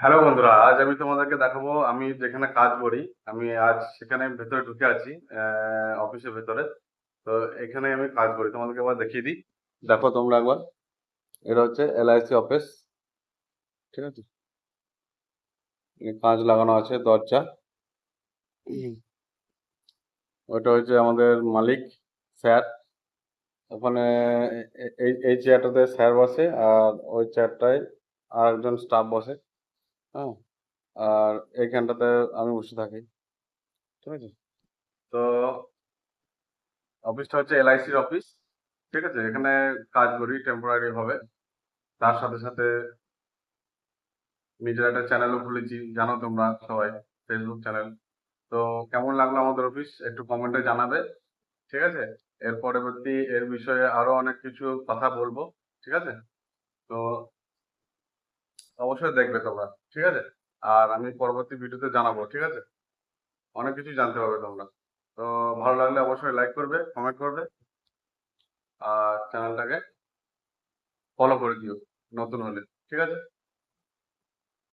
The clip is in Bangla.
হ্যালো বন্ধুরা, আজ আমি তোমাদেরকে দেখাবো আমি যেখানে কাজ করি। আমি আজ সেখানে ভেতরে ঢুকে আছি, অফিসের ভেতরে। তো এখানে আমি কাজ করি, তোমাদেরকে একবার দেখিয়ে দিই। দেখো তোমরা একবার, এটা হচ্ছে এলআইসি অফিস। ঠিক আছে, কাঁচ লাগানো আছে, দরজা। ওটা হচ্ছে আমাদের মালিক স্যার। ওখানে এই চেয়ারটাতে স্যার বসে, আর ওই চেয়ারটায় আর একজন স্টাফ বসে। হ্যাঁ, আর এইখানটাতে আমি বসে থাকি। ঠিক আছে, তো অফিসটা হচ্ছে এলআইসির অফিস। ঠিক আছে, এখানে কাজ করি টেম্পোরারি ভাবে। তার সাথে সাথে নিজের একটা চ্যানেলও খুলেছি, জানো তোমরা সবাই, ফেসবুক চ্যানেল। তো কেমন লাগলো আমাদের অফিস একটু কমেন্টে জানাবে। ঠিক আছে, এর পরবর্তী এর বিষয়ে আরো অনেক কিছু কথা বলবো। ঠিক আছে, তো অবশ্যই দেখবে তোমরা। ঠিক আছে, আর আমি পরবর্তী ভিডিওতে জানাবো। ঠিক আছে, অনেক কিছু জানতে পারবে তোমরা। তো ভালো লাগলে অবশ্যই লাইক করবে, কমেন্ট করবে, আর চ্যানেলটাকে ফলো করে দিও নতুন হলে। ঠিক আছে।